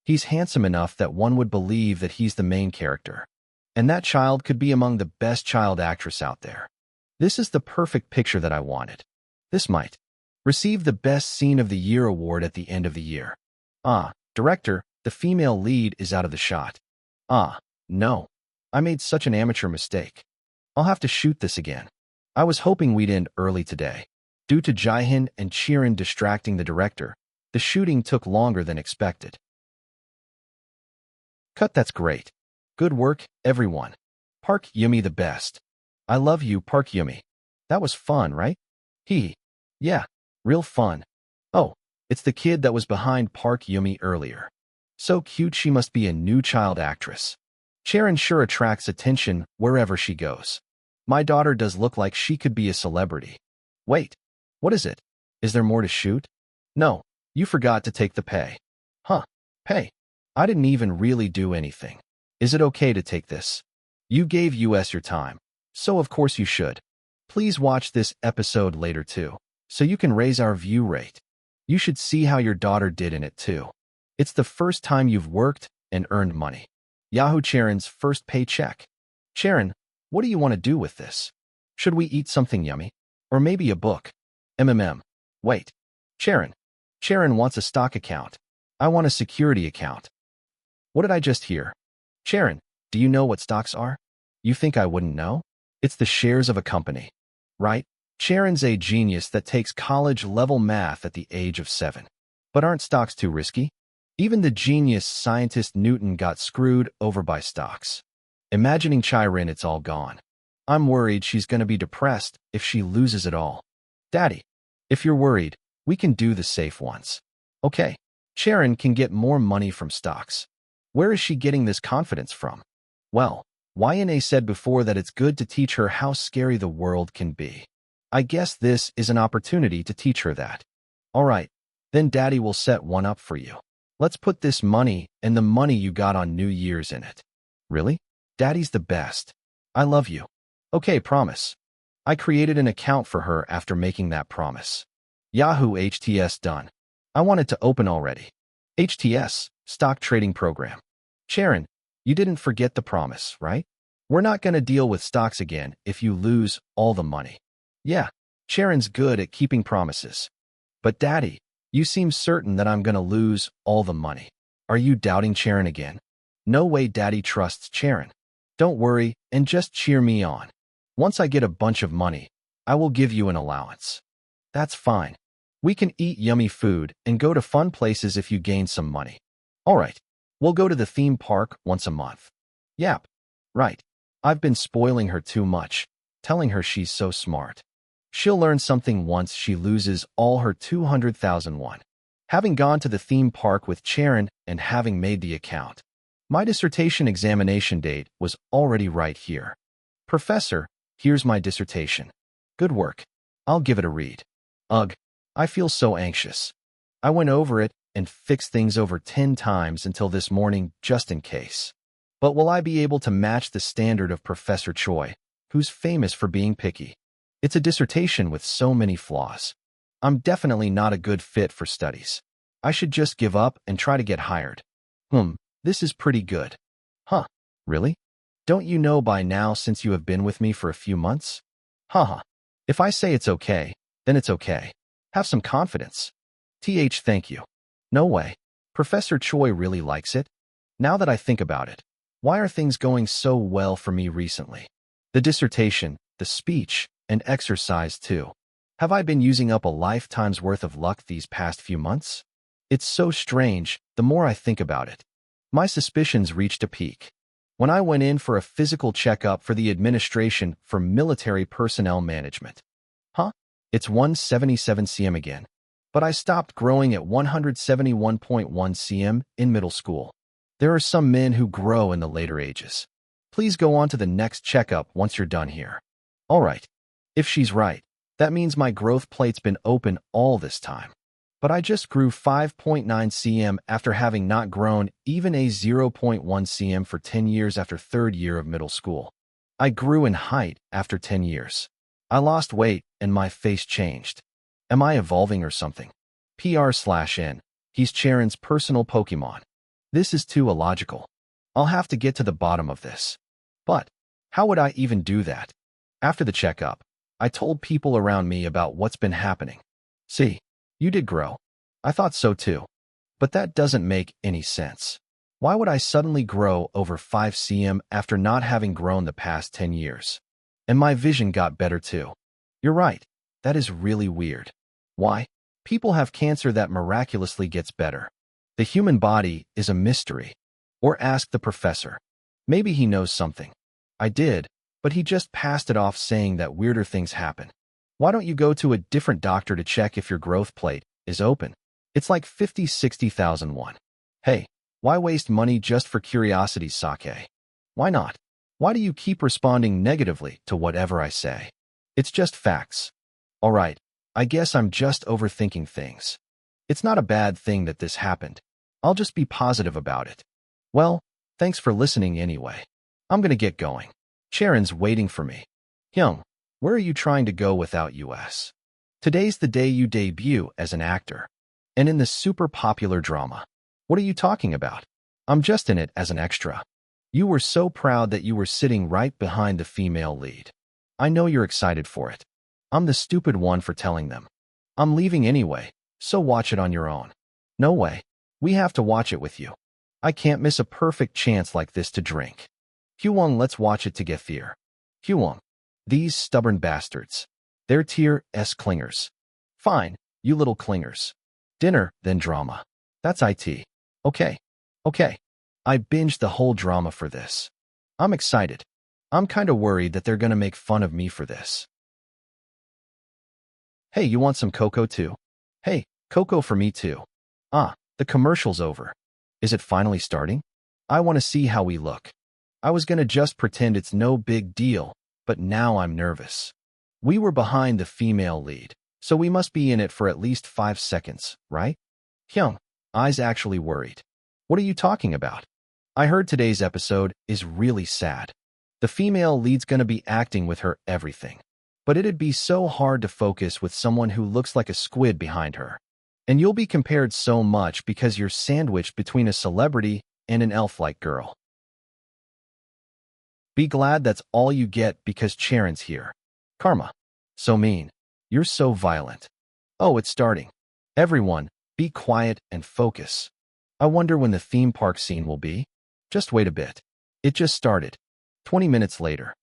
He's handsome enough that one would believe that he's the main character. And that child could be among the best child actress out there. This is the perfect picture that I wanted. This might receive the Best Scene of the Year award at the end of the year. Director, the female lead is out of the shot. No. I made such an amateur mistake. I'll have to shoot this again. I was hoping we'd end early today. Due to Jihin and Chirin distracting the director, the shooting took longer than expected. Cut, that's great. Good work, everyone. Park Yumi the best. I love you, Park Yumi. That was fun, right? Yeah, real fun. Oh, it's the kid that was behind Park Yumi earlier. So cute, she must be a new child actress. Chirin sure attracts attention wherever she goes. My daughter does look like she could be a celebrity. Wait, what is it? Is there more to shoot? No, you forgot to take the pay. Pay? I didn't even really do anything. Is it okay to take this? You gave us your time, so of course you should. Please watch this episode later too, so you can raise our view rate. You should see how your daughter did in it too. It's the first time you've worked and earned money. Yahoo Chirin's first paycheck. Chirin, what do you want to do with this? Should we eat something yummy? Or maybe a book? Wait. Chirin wants a stock account. I want a security account. What did I just hear? Chirin, do you know what stocks are? You think I wouldn't know? It's the shares of a company. Right? Chirin's a genius that takes college-level math at the age of 7. But aren't stocks too risky? Even the genius scientist Newton got screwed over by stocks. Imagining Chirin, it's all gone. I'm worried she's going to be depressed if she loses it all. Daddy, if you're worried, we can do the safe ones. Okay, Chirin can get more money from stocks. Where is she getting this confidence from? Well, YNA said before that it's good to teach her how scary the world can be. I guess this is an opportunity to teach her that. All right, then Daddy will set one up for you. Let's put this money and the money you got on New Year's in it. Really? Daddy's the best. I love you. Okay, promise. I created an account for her after making that promise. Yahoo HTS done. I want it to open already. HTS, stock trading program. Chirin, you didn't forget the promise, right? We're not going to deal with stocks again if you lose all the money. Yeah, Chirin's good at keeping promises. But Daddy, you seem certain that I'm going to lose all the money. Are you doubting Chirin again? No way. Daddy trusts Chirin. Don't worry and just cheer me on. Once I get a bunch of money, I will give you an allowance. That's fine. We can eat yummy food and go to fun places if you gain some money. All right, we'll go to the theme park once a month. Yep, right. I've been spoiling her too much, telling her she's so smart. She'll learn something once she loses all her 200,000 won. Having gone to the theme park with Chirin and having made the account, my dissertation examination date was already right here. Professor, here's my dissertation. Good work. I'll give it a read. Ugh, I feel so anxious. I went over it and fixed things over 10 times until this morning just in case. But will I be able to match the standard of Professor Choi, who's famous for being picky? It's a dissertation with so many flaws. I'm definitely not a good fit for studies. I should just give up and try to get hired. This is pretty good. Really? Don't you know by now since you have been with me for a few months? If I say it's okay, then it's okay. Have some confidence. Thank you. No way. Professor Choi really likes it. Now that I think about it, why are things going so well for me recently? The dissertation, the speech, and exercise too. Have I been using up a lifetime's worth of luck these past few months? It's so strange, the more I think about it. My suspicions reached a peak when I went in for a physical checkup for the Administration for Military Personnel Management. It's 177 cm again. But I stopped growing at 171.1 cm in middle school. There are some men who grow in the later ages. Please go on to the next checkup once you're done here. All right. If she's right, that means my growth plate's been open all this time. But I just grew 5.9 cm after having not grown even a 0.1 cm for 10 years after third year of middle school. I grew in height after 10 years. I lost weight and my face changed. Am I evolving or something? PR/N. He's Chirin's personal Pokemon. This is too illogical. I'll have to get to the bottom of this. But how would I even do that? After the checkup, I told people around me about what's been happening. See, you did grow. I thought so too. But that doesn't make any sense. Why would I suddenly grow over 5 cm after not having grown the past 10 years? And my vision got better too. You're right. That is really weird. Why? People have cancer that miraculously gets better. The human body is a mystery. Or ask the professor. Maybe he knows something. I did, but he just passed it off saying that weirder things happen. Why don't you go to a different doctor to check if your growth plate is open? It's like 50-60,000 won. Hey, why waste money just for curiosity's sake? Why not? Why do you keep responding negatively to whatever I say? It's just facts. All right, I guess I'm just overthinking things. It's not a bad thing that this happened. I'll just be positive about it. Well, thanks for listening anyway. I'm gonna get going. Charon's waiting for me. Hyung, where are you trying to go without us? Today's the day you debut as an actor. And in this super popular drama. What are you talking about? I'm just in it as an extra. You were so proud that you were sitting right behind the female lead. I know you're excited for it. I'm the stupid one for telling them. I'm leaving anyway, so watch it on your own. No way. We have to watch it with you. I can't miss a perfect chance like this to drink. Hyewon, let's watch it together. Hyewon. These stubborn bastards. They're tier S clingers. Fine, you little clingers. Dinner, then drama. That's it. Okay. Okay. I binged the whole drama for this. I'm excited. I'm kinda worried that they're gonna make fun of me for this. Hey, you want some cocoa too? Hey, cocoa for me too. Ah, the commercial's over. Is it finally starting? I want to see how we look. I was gonna just pretend it's no big deal, but now I'm nervous. We were behind the female lead, so we must be in it for at least 5 seconds, right? Hyung, I's actually worried. What are you talking about? I heard today's episode is really sad. The female lead's gonna be acting with her everything. But it'd be so hard to focus with someone who looks like a squid behind her. And you'll be compared so much because you're sandwiched between a celebrity and an elf-like girl. Be glad that's all you get because Charon's here. Karma. So mean. You're so violent. Oh, it's starting. Everyone, be quiet and focus. I wonder when the theme park scene will be. Just wait a bit. It just started. 20 minutes later.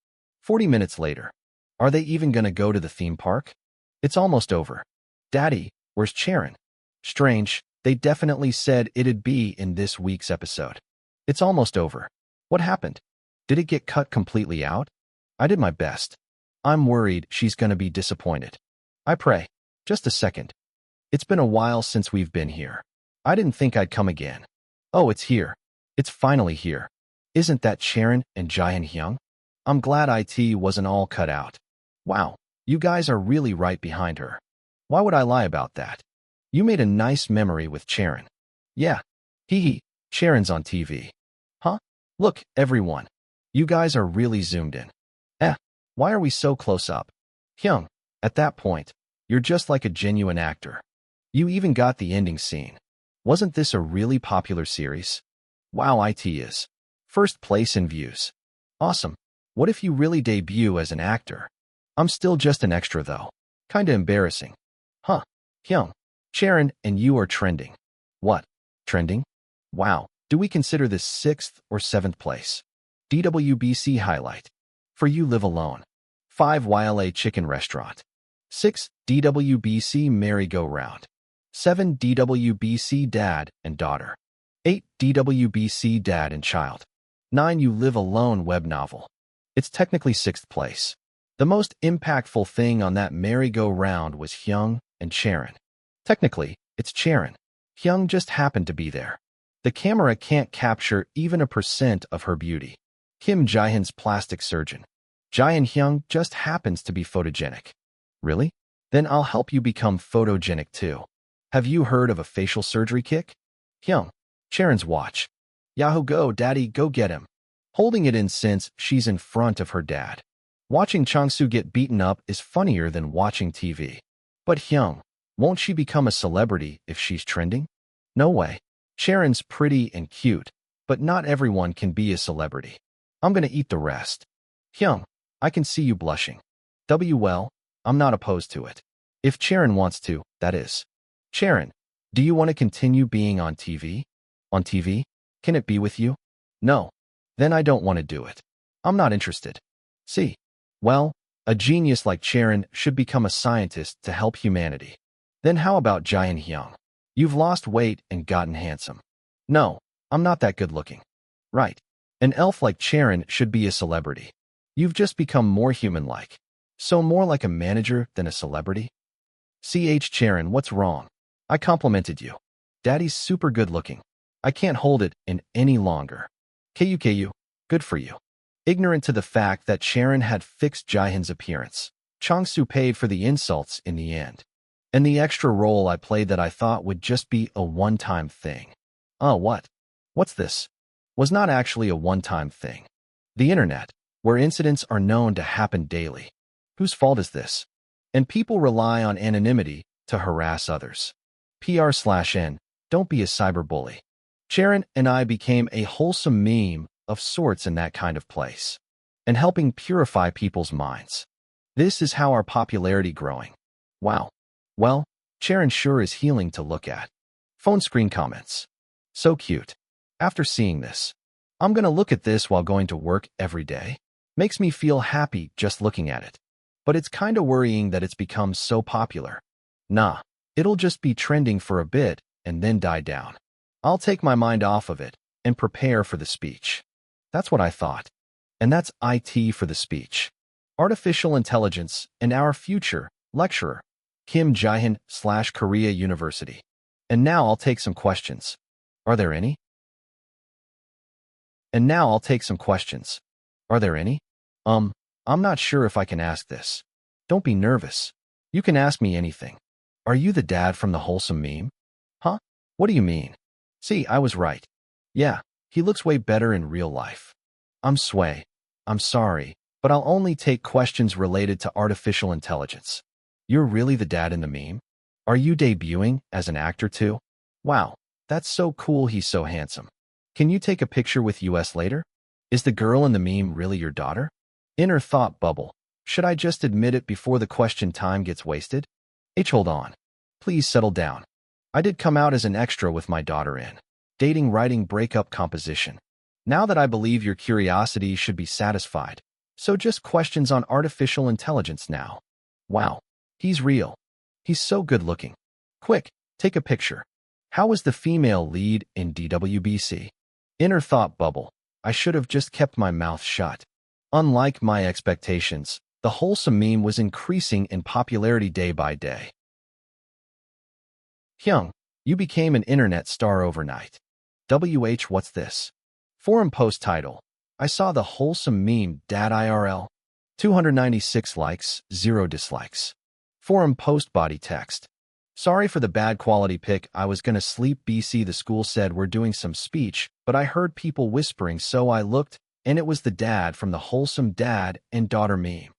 40 minutes later. Are they even gonna go to the theme park? It's almost over. Daddy, where's Charon? Strange, they definitely said it'd be in this week's episode. It's almost over. What happened? Did it get cut completely out? I did my best. I'm worried she's gonna be disappointed. I pray. Just a second. It's been a while since we've been here. I didn't think I'd come again. Oh, it's here. It's finally here. Isn't that Charon and Jaehyun Hyung? I'm glad it wasn't all cut out. Wow, you guys are really right behind her. Why would I lie about that? You made a nice memory with Charon. Yeah. Hee hee, Charon's on TV. Huh? Look, everyone. You guys are really zoomed in. Why are we so close up? Hyung, at that point, you're just like a genuine actor. You even got the ending scene. Wasn't this a really popular series? Wow, it is. First place in views. Awesome. What if you really debut as an actor? I'm still just an extra though. Kinda embarrassing. Huh. Hyung, Charon and you are trending. What? Trending? Wow. Do we consider this 6th or 7th place? DWBC highlight. For you live alone. 5 YLA chicken restaurant. 6 DWBC merry-go-round. 7 DWBC dad and daughter. 8 DWBC dad and child. 9 you live alone web novel. It's technically 6th place. The most impactful thing on that merry-go-round was Hyung and Charon. Technically, it's Charon. Hyung just happened to be there. The camera can't capture even a % of her beauty. Kim Jaehyun's plastic surgeon. Jaehyun Hyung just happens to be photogenic. Really? Then I'll help you become photogenic too. Have you heard of a facial surgery kick? Hyung, Charon's watch. Yahoo go, daddy, go get him. Holding it in since she's in front of her dad. Watching Changsu get beaten up is funnier than watching TV. But Hyung, won't she become a celebrity if she's trending? No way. Sharon's pretty and cute, but not everyone can be a celebrity. I'm gonna eat the rest. Hyung, I can see you blushing. Well, I'm not opposed to it. If Sharon wants to, that is. Sharon, do you want to continue being on TV? On TV? Can it be with you? No. Then I don't want to do it. I'm not interested. See? Well, a genius like Sharon should become a scientist to help humanity. Then how about Jaehyun Hyung? You've lost weight and gotten handsome. No, I'm not that good looking. Right. An elf like Sharon should be a celebrity. You've just become more human-like. So more like a manager than a celebrity? Sharon, what's wrong? I complimented you. Daddy's super good looking. I can't hold it in any longer. KU, good for you. Ignorant to the fact that Sharon had fixed Jaehyun's appearance, Chang-soo paid for the insults in the end. And the extra role I played that I thought would just be a one-time thing. Oh, what? What's this? Was not actually a one-time thing. The internet, where incidents are known to happen daily. Whose fault is this? And people rely on anonymity to harass others. PR/N, don't be a cyberbully. Sharon and I became a wholesome meme of sorts in that kind of place, and helping purify people's minds. This is how our popularity growing. Wow. Well, Sharon sure is healing to look at. Phone screen comments. So cute. After seeing this, I'm gonna look at this while going to work every day. Makes me feel happy just looking at it. But it's kinda worrying that it's become so popular. Nah, it'll just be trending for a bit and then die down. I'll take my mind off of it and prepare for the speech. That's what I thought. And that's IT for the speech. Artificial Intelligence and Our Future, lecturer, Kim Jaehyun/Korea University. And now I'll take some questions. Are there any? Are there any? I'm not sure if I can ask this. Don't be nervous. You can ask me anything. Are you the dad from the wholesome meme? Huh? What do you mean? See, I was right. Yeah, he looks way better in real life. I'm sorry, but I'll only take questions related to artificial intelligence. You're really the dad in the meme? Are you debuting as an actor too? Wow, that's so cool, he's so handsome. Can you take a picture with us later? Is the girl in the meme really your daughter? Inner thought bubble. Should I just admit it before the question time gets wasted? Hold on. Please settle down. I did come out as an extra with my daughter in dating, writing, breakup, composition. Now that I believe your curiosity should be satisfied. So just questions on artificial intelligence now. Wow, he's real. He's so good looking. Quick, take a picture. How was the female lead in DWBC? Inner thought bubble. I should have just kept my mouth shut. Unlike my expectations, the wholesome meme was increasing in popularity day by day. Hyung, you became an internet star overnight. What's this? Forum post title. I saw the wholesome meme dad IRL. 296 likes, 0 dislikes. Forum post body text. Sorry for the bad quality pic, I was gonna sleep. BC the school said we're doing some speech, but I heard people whispering so I looked, and it was the dad from the wholesome dad and daughter meme.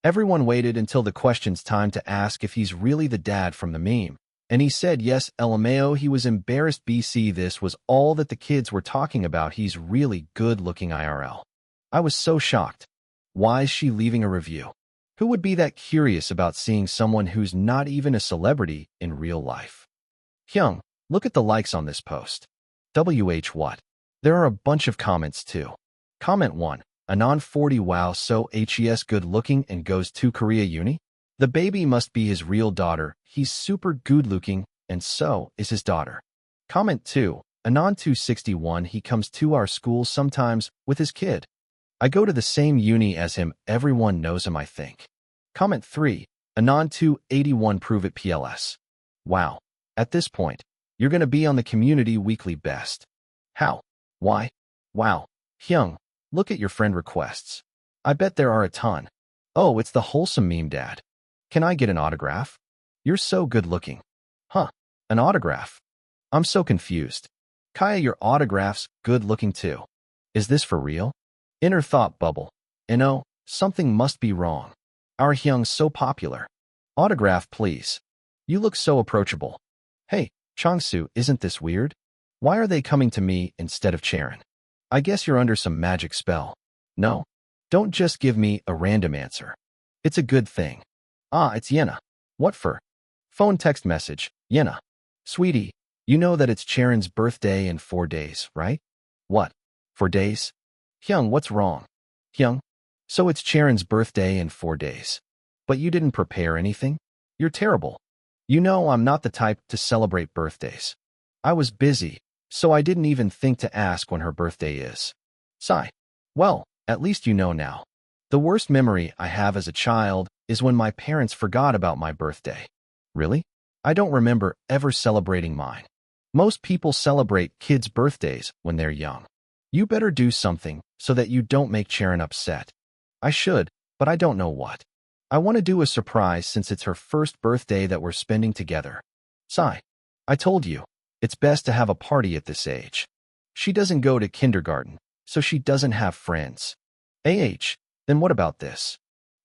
Everyone waited until the question's time to ask if he's really the dad from the meme. And he said yes, LMAO, he was embarrassed. BC this was all that the kids were talking about, he's really good looking IRL. I was so shocked. Why is she leaving a review? Who would be that curious about seeing someone who's not even a celebrity in real life? Hyung, look at the likes on this post. What? There are a bunch of comments too. Comment 1. Anon 40 wow so hes good looking and goes to Korea Uni? The baby must be his real daughter, he's super good looking, and so is his daughter. Comment 2. Anon 261 he comes to our school sometimes with his kid. I go to the same uni as him, everyone knows him I think. Comment 3. Anon 281 prove it PLS. Wow. At this point, you're gonna be on the community weekly best. How? Why? Wow. Hyung, look at your friend requests. I bet there are a ton. Oh, it's the wholesome meme dad. Can I get an autograph? You're so good looking. Huh, an autograph? I'm so confused. Kaya, your autograph's good looking too. Is this for real? Inner thought bubble. Something must be wrong. Our Hyung's so popular. Autograph please. You look so approachable. Hey, Chang-soo, isn't this weird? Why are they coming to me instead of Charon? I guess you're under some magic spell. No. Don't just give me a random answer. It's a good thing. Ah, it's Yenna. What for? Phone text message, Yenna. Sweetie, you know that it's Charon's birthday in 4 days, right? What? 4 days? Hyung, what's wrong? Hyung? So it's Charon's birthday in 4 days. But you didn't prepare anything? You're terrible. You know I'm not the type to celebrate birthdays. I was busy, so I didn't even think to ask when her birthday is. Sigh. Well, at least you know now. The worst memory I have as a child is when my parents forgot about my birthday. Really? I don't remember ever celebrating mine. Most people celebrate kids' birthdays when they're young. You better do something so that you don't make Charon upset. I should, but I don't know what. I want to do a surprise since it's her first birthday that we're spending together. Sigh. I told you, it's best to have a party at this age. She doesn't go to kindergarten, so she doesn't have friends. Then what about this?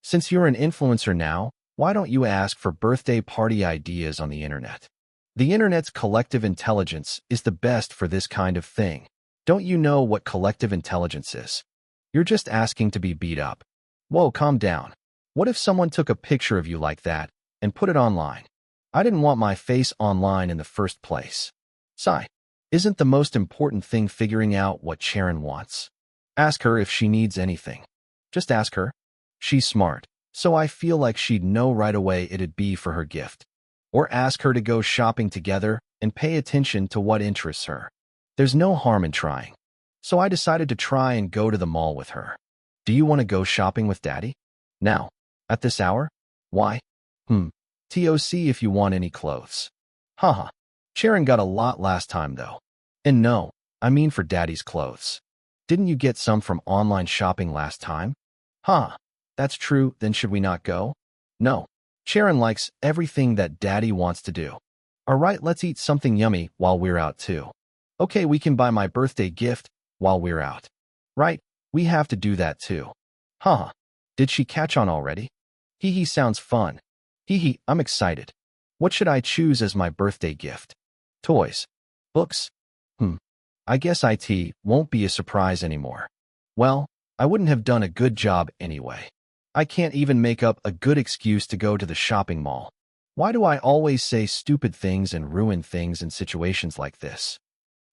Since you're an influencer now, why don't you ask for birthday party ideas on the internet? The internet's collective intelligence is the best for this kind of thing. Don't you know what collective intelligence is? You're just asking to be beat up. Whoa, calm down. What if someone took a picture of you like that and put it online? I didn't want my face online in the first place. Sigh. Isn't the most important thing figuring out what Charon wants? Ask her if she needs anything. Just ask her. She's smart, so I feel like she'd know right away it'd be for her gift. Or ask her to go shopping together and pay attention to what interests her. There's no harm in trying. So I decided to try and go to the mall with her. Do you want to go shopping with Daddy? Now? At this hour? Why? TOC if you want any clothes. Haha. Charon got a lot last time though. And no, I mean for Daddy's clothes. Didn't you get some from online shopping last time? Huh. That's true, then should we not go? No. Charon likes everything that Daddy wants to do. Alright, let's eat something yummy while we're out too. Okay, we can buy my birthday gift while we're out. Right, we have to do that too. Haha. Did she catch on already? Hee sounds fun. Hee, I'm excited. What should I choose as my birthday gift? Toys? Books? I guess IT won't be a surprise anymore. Well, I wouldn't have done a good job anyway. I can't even make up a good excuse to go to the shopping mall. Why do I always say stupid things and ruin things in situations like this?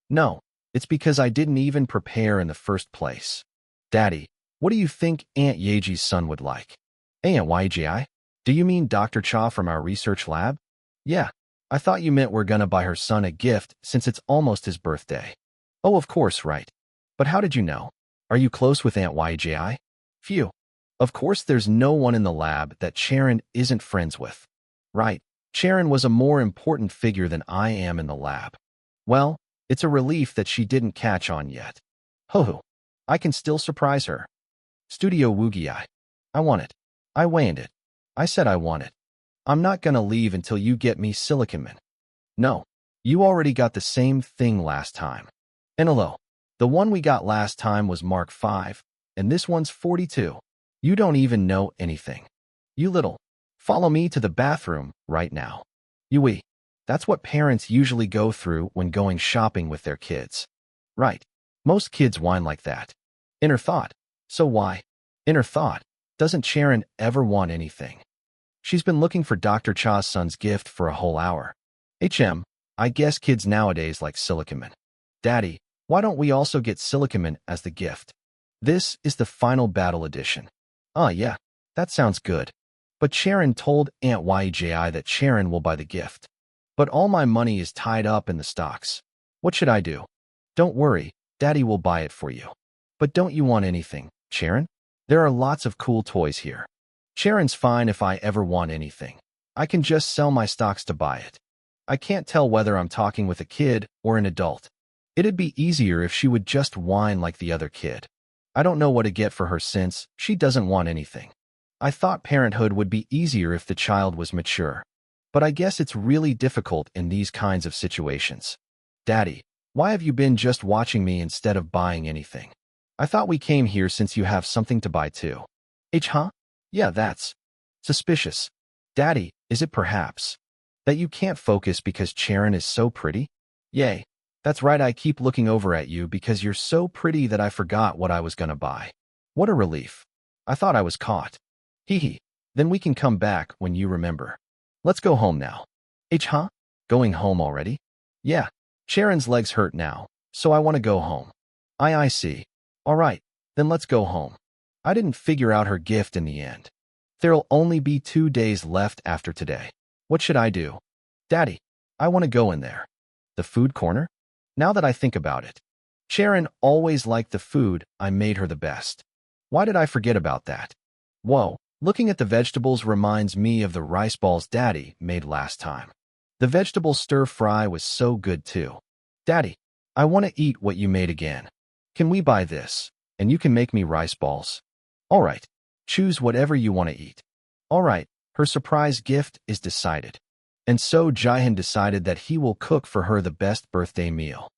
No, it's because I didn't even prepare in the first place. Daddy, what do you think Aunt Yeji's son would like? Aunt YGI? Do you mean Dr. Cha from our research lab? Yeah, I thought you meant we're gonna buy her son a gift since it's almost his birthday. Oh, of course, right. But how did you know? Are you close with Aunt YGI? Phew. Of course there's no one in the lab that Charon isn't friends with. Right, Charon was a more important figure than I am in the lab. Well, it's a relief that she didn't catch on yet. Ho-ho. I can still surprise her. Studio Wugiai. I want it. I wanted it. I said I want it. I'm not gonna leave until you get me Siliconman. No, you already got the same thing last time. And hello, the one we got last time was Mark 5, and this one's 42. You don't even know anything. You little. Follow me to the bathroom right now. Yui. That's what parents usually go through when going shopping with their kids. Right. Most kids whine like that. Inner thought. So why? Inner thought. Doesn't Charon ever want anything? She's been looking for Dr. Cha's son's gift for a whole hour. I guess kids nowadays like Siliconman. Daddy, why don't we also get Siliconman as the gift? This is the final battle edition. Yeah, that sounds good. But Charon told Aunt YJI that Charon will buy the gift. But all my money is tied up in the stocks. What should I do? Don't worry, Daddy will buy it for you. But don't you want anything, Charon? There are lots of cool toys here. Charon's fine if I ever want anything. I can just sell my stocks to buy it. I can't tell whether I'm talking with a kid or an adult. It'd be easier if she would just whine like the other kid. I don't know what to get for her since she doesn't want anything. I thought parenthood would be easier if the child was mature. But I guess it's really difficult in these kinds of situations. Daddy, why have you been just watching me instead of buying anything? I thought we came here since you have something to buy too. Huh? Yeah, that's suspicious. Daddy, is it perhaps that you can't focus because Charon is so pretty? Yay. That's right, I keep looking over at you because you're so pretty that I forgot what I was gonna buy. What a relief. I thought I was caught. Hee hee. Then we can come back when you remember. Let's go home now. Huh? Going home already? Yeah. Sharon's legs hurt now, so I want to go home. I see. All right, then let's go home. I didn't figure out her gift in the end. There'll only be 2 days left after today. What should I do? Daddy, I want to go in there. The food corner? Now that I think about it, Sharon always liked the food I made her the best. Why did I forget about that? Whoa, looking at the vegetables reminds me of the rice balls Daddy made last time. The vegetable stir-fry was so good too. Daddy, I want to eat what you made again. Can we buy this, and you can make me rice balls? All right, choose whatever you want to eat. All right, her surprise gift is decided. And so Jihan decided that he will cook for her the best birthday meal.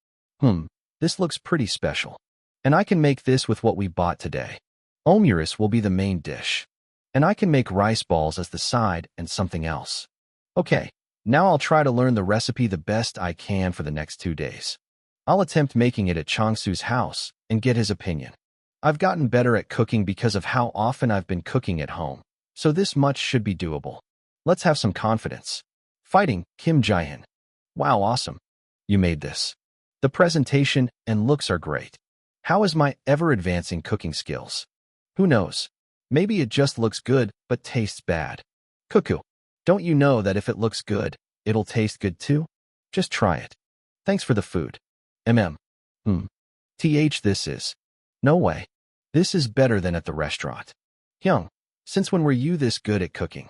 This looks pretty special. And I can make this with what we bought today. Omuris will be the main dish. And I can make rice balls as the side and something else. Okay, now I'll try to learn the recipe the best I can for the next 2 days. I'll attempt making it at Changsu's house and get his opinion. I've gotten better at cooking because of how often I've been cooking at home, so this much should be doable. Let's have some confidence. Fighting, Kim Jihan. Wow, awesome. You made this. The presentation and looks are great. How is my ever-advancing cooking skills? Who knows? Maybe it just looks good, but tastes bad. Cuckoo, don't you know that if it looks good, it'll taste good too? Just try it. Thanks for the food. This is. No way. This is better than at the restaurant. Hyung, since when were you this good at cooking?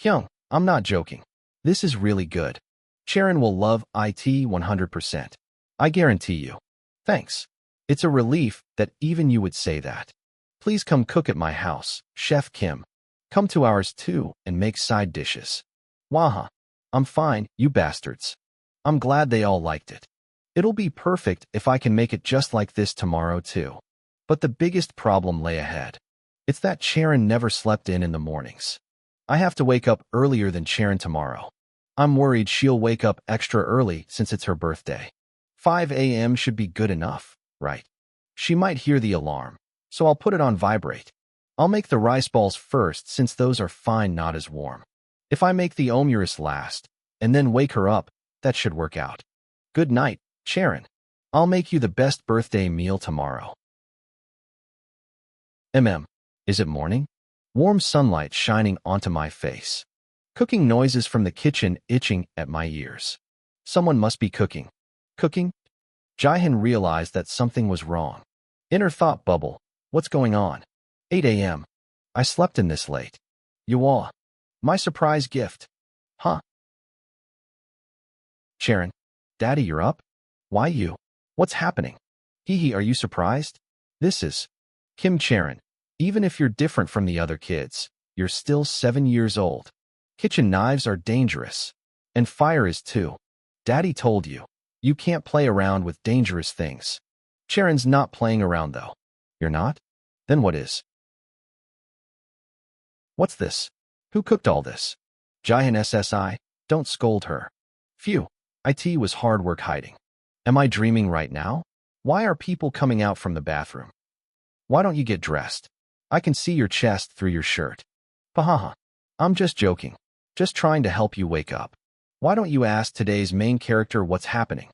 Hyung, I'm not joking. This is really good. Sharon will love it 100%. I guarantee you. Thanks. It's a relief that even you would say that. Please come cook at my house, Chef Kim. Come to ours too and make side dishes. Waha. I'm fine, you bastards. I'm glad they all liked it. It'll be perfect if I can make it just like this tomorrow too. But the biggest problem lay ahead. It's that Sharon never slept in the mornings. I have to wake up earlier than Sharon tomorrow. I'm worried she'll wake up extra early since it's her birthday. 5 a.m. should be good enough, right? She might hear the alarm, so I'll put it on vibrate. I'll make the rice balls first since those are fine, not as warm. If I make the omuris last, and then wake her up, that should work out. Good night, Sharon. I'll make you the best birthday meal tomorrow. Is it morning? Warm sunlight shining onto my face. Cooking noises from the kitchen itching at my ears. Someone must be cooking. Cooking? Jihan realized that something was wrong. Inner thought bubble. What's going on? 8 a.m. I slept in this late. Yuwa. My surprise gift. Huh? Sharon. Daddy, you're up? Why you? What's happening? Hee, are you surprised? This is Kim Sharon. Even if you're different from the other kids, you're still 7 years old. Kitchen knives are dangerous. And fire is too. Daddy told you. You can't play around with dangerous things. Sharon's not playing around though. You're not? Then what is? What's this? Who cooked all this? Jihan SSI, don't scold her. Phew, it was hard work hiding. Am I dreaming right now? Why are people coming out from the bathroom? Why don't you get dressed? I can see your chest through your shirt. Pahaha. I'm just joking. Just trying to help you wake up. Why don't you ask today's main character what's happening?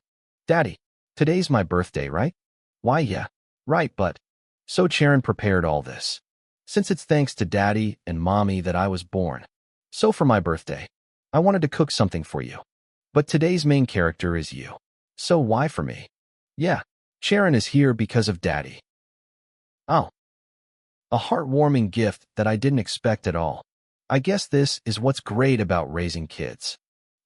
Daddy, today's my birthday, right? Why, yeah. Right, but. So Sharon prepared all this. Since it's thanks to Daddy and Mommy that I was born. So for my birthday, I wanted to cook something for you. But today's main character is you. So why for me? Yeah, Sharon is here because of Daddy. Oh. A heartwarming gift that I didn't expect at all. I guess this is what's great about raising kids.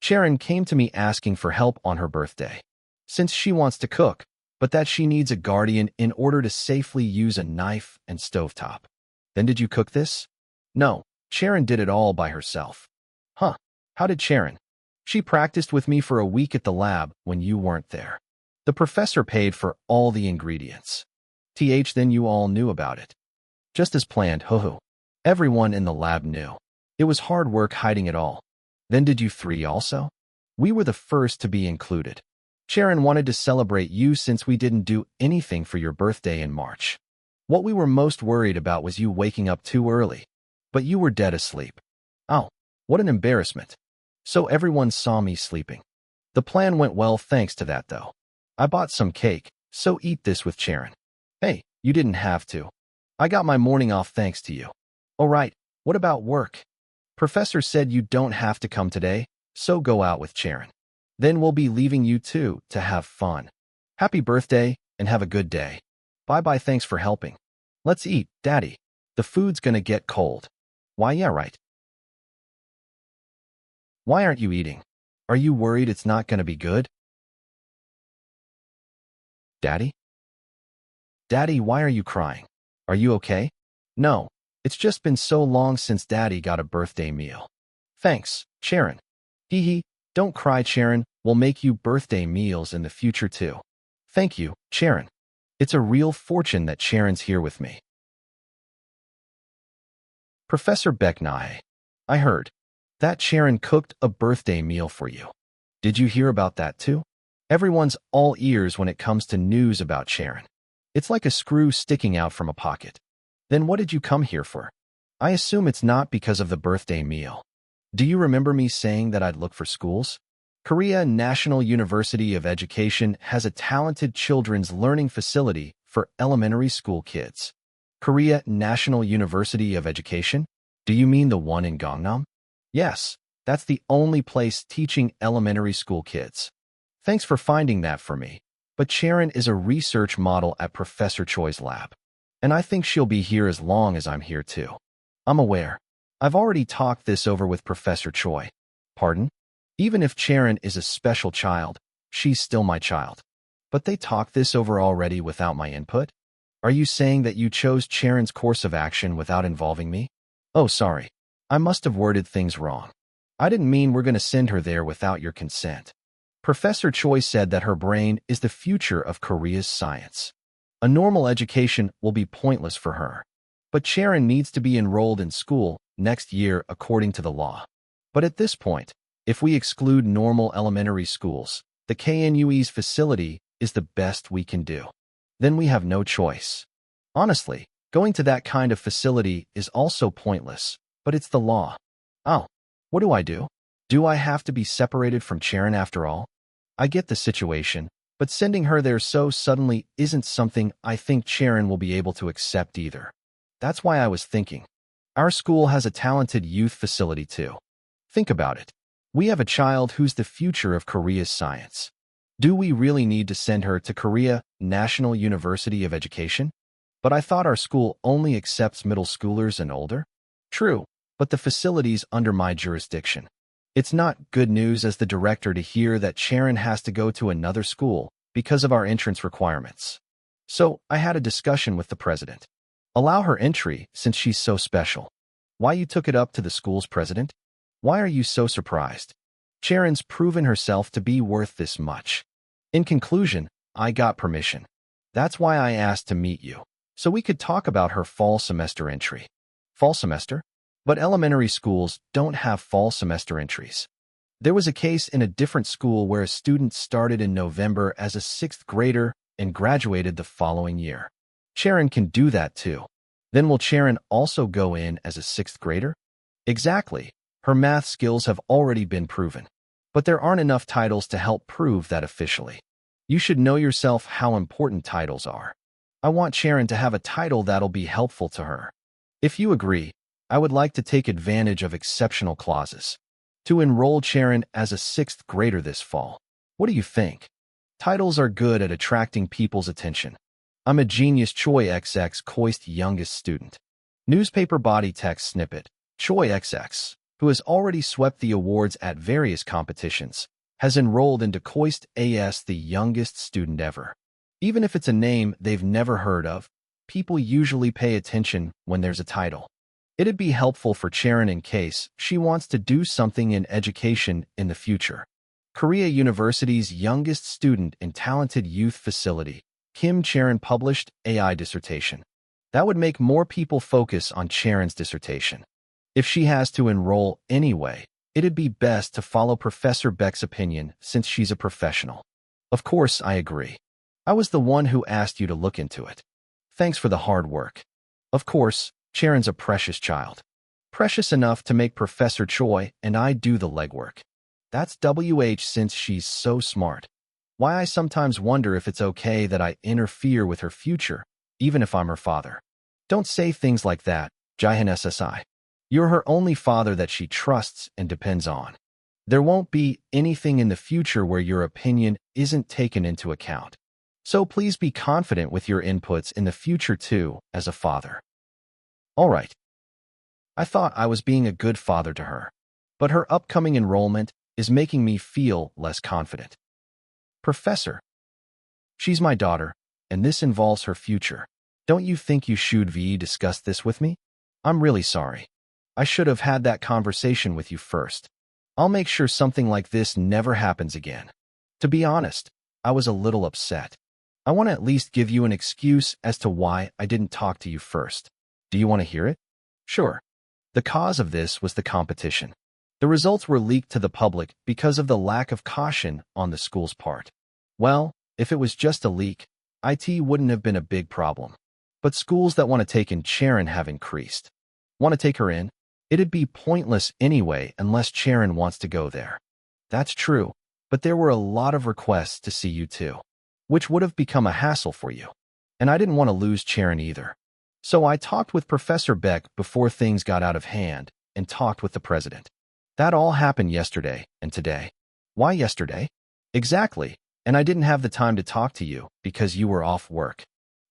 Sharon came to me asking for help on her birthday. Since she wants to cook, but that she needs a guardian in order to safely use a knife and stovetop. Then did you cook this? No, Sharon did it all by herself. Huh, how did Sharon? She practiced with me for a week at the lab when you weren't there. The professor paid for all the ingredients. Then you all knew about it. Just as planned, ho. Everyone in the lab knew. It was hard work hiding it all. Then did you three also? We were the first to be included. Sharon wanted to celebrate you since we didn't do anything for your birthday in March. What we were most worried about was you waking up too early. But you were dead asleep. Oh, what an embarrassment. So everyone saw me sleeping. The plan went well thanks to that though. I bought some cake, so eat this with Sharon. Hey, you didn't have to. I got my morning off thanks to you. Alright, what about work? Professor said you don't have to come today, so go out with Sharon. Then we'll be leaving you two to have fun. Happy birthday, and have a good day. Bye-bye, thanks for helping. Let's eat, Daddy. The food's gonna get cold. Why, yeah, right. Why aren't you eating? Are you worried it's not gonna be good? Daddy? Daddy, why are you crying? Are you okay? No, it's just been so long since Daddy got a birthday meal. Thanks, Sharon. Hee hee, don't cry, Sharon. We'll make you birthday meals in the future too. Thank you, Sharon. It's a real fortune that Sharon's here with me. Professor Becknai, I heard that Sharon cooked a birthday meal for you. Did you hear about that too? Everyone's all ears when it comes to news about Sharon. It's like a screw sticking out from a pocket. Then what did you come here for? I assume it's not because of the birthday meal. Do you remember me saying that I'd look for schools? Korea National University of Education has a talented children's learning facility for elementary school kids. Korea National University of Education? Do you mean the one in Gangnam? Yes, that's the only place teaching elementary school kids. Thanks for finding that for me. But Sharon is a research model at Professor Choi's lab. And I think she'll be here as long as I'm here too. I'm aware. I've already talked this over with Professor Choi. Pardon? Even if Sharon is a special child, she's still my child. But they talked this over already without my input? Are you saying that you chose Sharon's course of action without involving me? Oh, sorry. I must have worded things wrong. I didn't mean we're going to send her there without your consent. Professor Choi said that her brain is the future of Korea's science. A normal education will be pointless for her. But Sharon needs to be enrolled in school next year according to the law. But at this point, if we exclude normal elementary schools, the KNUE's facility is the best we can do. Then we have no choice. Honestly, going to that kind of facility is also pointless, but it's the law. Oh, what do I do? Do I have to be separated from Sharon after all? I get the situation, but sending her there so suddenly isn't something I think Sharon will be able to accept either. That's why I was thinking. Our school has a talented youth facility too. Think about it. We have a child who's the future of Korea's science. Do we really need to send her to Korea National University of Education? But I thought our school only accepts middle schoolers and older. True, but the facility's under my jurisdiction. It's not good news as the director to hear that Sharon has to go to another school because of our entrance requirements. So I had a discussion with the president. Allow her entry since she's so special. Why you took it up to the school's president? Why are you so surprised? Sharon's proven herself to be worth this much. In conclusion, I got permission. That's why I asked to meet you, so we could talk about her fall semester entry. Fall semester? But elementary schools don't have fall semester entries. There was a case in a different school where a student started in November as a 6th grader and graduated the following year. Sharon can do that too. Then will Sharon also go in as a 6th grader? Exactly. Her math skills have already been proven. But there aren't enough titles to help prove that officially. You should know yourself how important titles are. I want Sharon to have a title that'll be helpful to her. If you agree, I would like to take advantage of exceptional clauses to enroll Sharon as a 6th grader this fall. What do you think? Titles are good at attracting people's attention. I'm a genius Choi XX Koist youngest student. Newspaper body text snippet. Choi XX, who has already swept the awards at various competitions, has enrolled into Koist AS the youngest student ever. Even if it's a name they've never heard of, people usually pay attention when there's a title. It'd be helpful for Sharon in case she wants to do something in education in the future. Korea University's youngest student in talented youth facility, Kim Sharon published AI dissertation. That would make more people focus on Sharon's dissertation. If she has to enroll anyway, it'd be best to follow Professor Beck's opinion since she's a professional. Of course, I agree. I was the one who asked you to look into it. Thanks for the hard work. Of course, Sharon's a precious child. Precious enough to make Professor Choi and I do the legwork. That's WH since she's so smart. Why I sometimes wonder if it's okay that I interfere with her future, even if I'm her father. Don't say things like that, Jihan SSI. You're her only father that she trusts and depends on. There won't be anything in the future where your opinion isn't taken into account. So please be confident with your inputs in the future too, as a father. All right. I thought I was being a good father to her, but her upcoming enrollment is making me feel less confident. Professor, she's my daughter, and this involves her future. Don't you think you should discuss this with me? I'm really sorry. I should have had that conversation with you first. I'll make sure something like this never happens again. To be honest, I was a little upset. I want to at least give you an excuse as to why I didn't talk to you first. Do you want to hear it? Sure. The cause of this was the competition. The results were leaked to the public because of the lack of caution on the school's part. Well, if it was just a leak, IT wouldn't have been a big problem. But schools that want to take in Sharon have increased. Want to take her in? It'd be pointless anyway unless Sharon wants to go there. That's true, but there were a lot of requests to see you too, which would have become a hassle for you. And I didn't want to lose Sharon either. So I talked with Professor Beck before things got out of hand and talked with the president. That all happened yesterday and today. Why yesterday? Exactly, and I didn't have the time to talk to you because you were off work.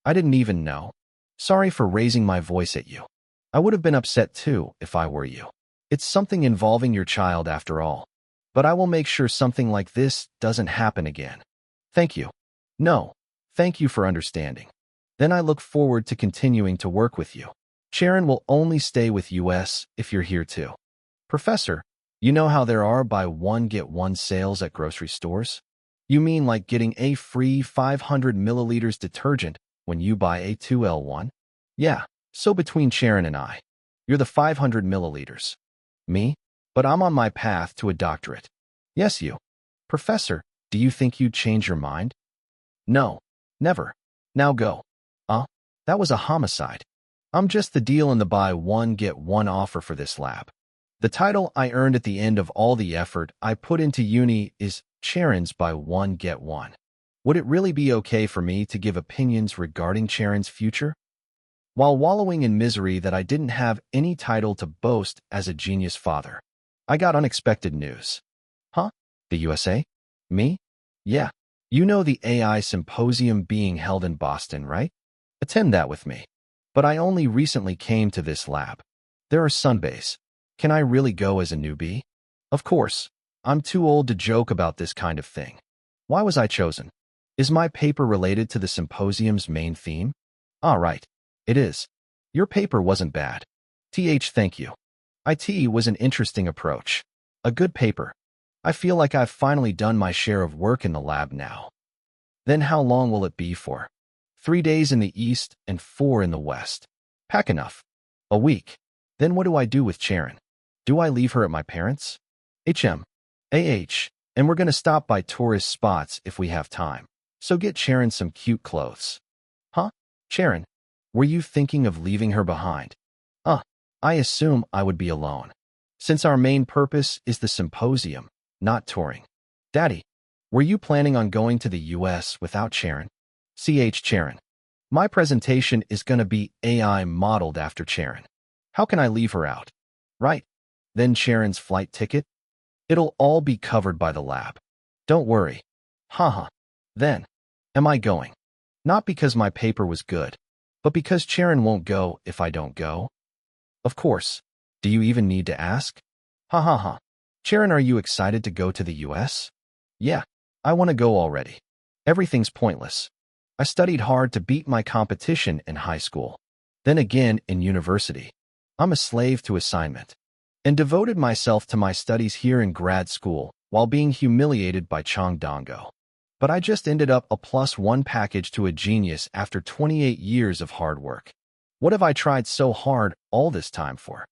I didn't even know. Sorry for raising my voice at you. I would have been upset too if I were you. It's something involving your child after all. But I will make sure something like this doesn't happen again. Thank you. No, thank you for understanding. Then I look forward to continuing to work with you. Sharon will only stay with US if you're here too. Professor, you know how there are buy one get one sales at grocery stores? You mean like getting a free 500 milliliters detergent when you buy a 2L1? Yeah. So between Sharon and I, you're the 500 milliliters. Me? But I'm on my path to a doctorate. Yes, you. Professor, do you think you'd change your mind? No. Never. Now go. That was a homicide. I'm just the deal in the buy one get one offer for this lab. The title I earned at the end of all the effort I put into uni is Sharon's buy one get one. Would it really be okay for me to give opinions regarding Sharon's future? While wallowing in misery that I didn't have any title to boast as a genius father, I got unexpected news. Huh? The USA? Me? Yeah. You know the AI symposium being held in Boston, right? Attend that with me. But I only recently came to this lab. There are sunbays. Can I really go as a newbie? Of course. I'm too old to joke about this kind of thing. Why was I chosen? Is my paper related to the symposium's main theme? Ah, right. It is. Your paper wasn't bad. Thank you. IT was an interesting approach. A good paper. I feel like I've finally done my share of work in the lab now. Then how long will it be for? 3 days in the east and 4 in the west. Pack enough. A week. Then what do I do with Sharon? Do I leave her at my parents'? And we're gonna stop by tourist spots if we have time. So get Sharon some cute clothes. Huh? Sharon, were you thinking of leaving her behind? I assume I would be alone, since our main purpose is the symposium, not touring. Daddy, were you planning on going to the US without Sharon? Sharon. My presentation is gonna be AI modeled after Sharon. How can I leave her out? Right. Then Sharon's flight ticket? It'll all be covered by the lab. Don't worry. Haha. Then, am I going? Not because my paper was good, but because Sharon won't go if I don't go? Of course. Do you even need to ask? Ha ha ha. Sharon, are you excited to go to the US? Yeah, I want to go already. Everything's pointless. I studied hard to beat my competition in high school. Then again in university. I'm a slave to assignment. And devoted myself to my studies here in grad school while being humiliated by Chongdongo. But I just ended up a +1 package to a genius after 28 years of hard work. What have I tried so hard all this time for?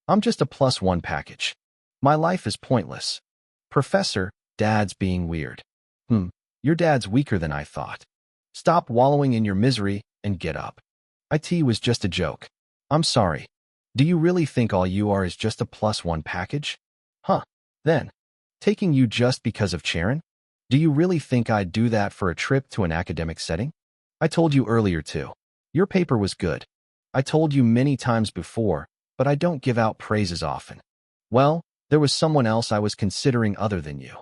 I'm just a +1 package. My life is pointless. Professor, Dad's being weird. Your dad's weaker than I thought. Stop wallowing in your misery and get up. It was just a joke. I'm sorry. Do you really think all you are is just a +1 package? Huh. Then. Taking you just because of Charon? Do you really think I'd do that for a trip to an academic setting? I told you earlier too. Your paper was good. I told you many times before, but I don't give out praises often. Well, there was someone else I was considering other than you.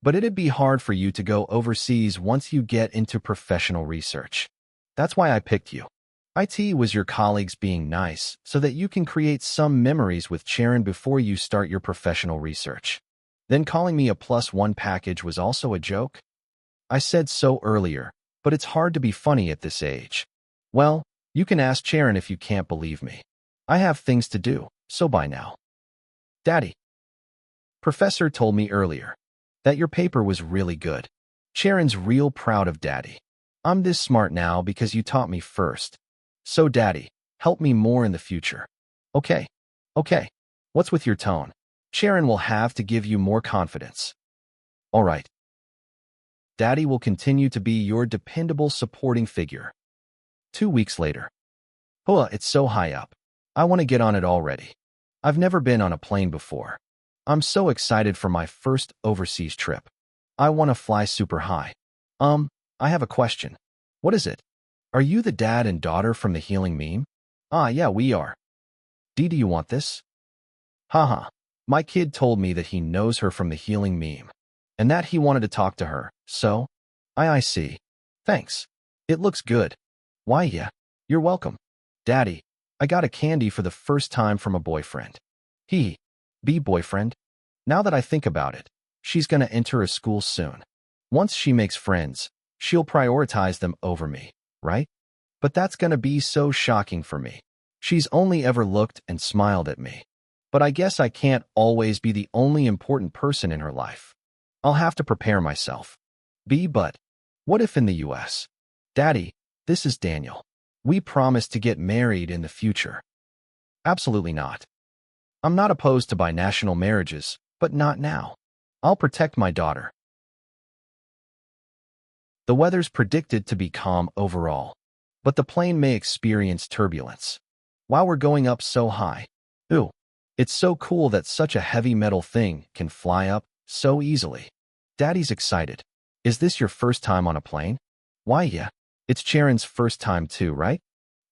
But it'd be hard for you to go overseas once you get into professional research. That's why I picked you. It was your colleagues being nice so that you can create some memories with Charon before you start your professional research. Then calling me a +1 package was also a joke? I said so earlier, but it's hard to be funny at this age. Well, you can ask Charon if you can't believe me. I have things to do, so bye now. Daddy. Professor told me earlier that your paper was really good. Charon's real proud of Daddy. I'm this smart now because you taught me first. So Daddy, help me more in the future. Okay. What's with your tone? Charon will have to give you more confidence. All right. Daddy will continue to be your dependable supporting figure. 2 weeks later. It's so high up. I want to get on it already. I've never been on a plane before. I'm so excited for my first overseas trip. I want to fly super high. I have a question. What is it? Are you the dad and daughter from the healing meme? Yeah, we are. Do you want this? Haha. My kid told me that he knows her from the healing meme, and that he wanted to talk to her, so? I see. Thanks. It looks good. Why, yeah. You're welcome. Daddy, I got a candy for the first time from a boyfriend. Boyfriend? Now that I think about it, she's gonna enter a school soon. Once she makes friends, she'll prioritize them over me, right? But that's gonna be so shocking for me. She's only ever looked and smiled at me. But I guess I can't always be the only important person in her life. I'll have to prepare myself. But what if in the US? Daddy, this is Daniel. We promised to get married in the future. Absolutely not. I'm not opposed to binational marriages, but not now. I'll protect my daughter. The weather's predicted to be calm overall, but the plane may experience turbulence. While we're going up so high, it's so cool that such a heavy metal thing can fly up so easily. Daddy's excited. Is this your first time on a plane? Why, yeah. It's Charon's first time too, right?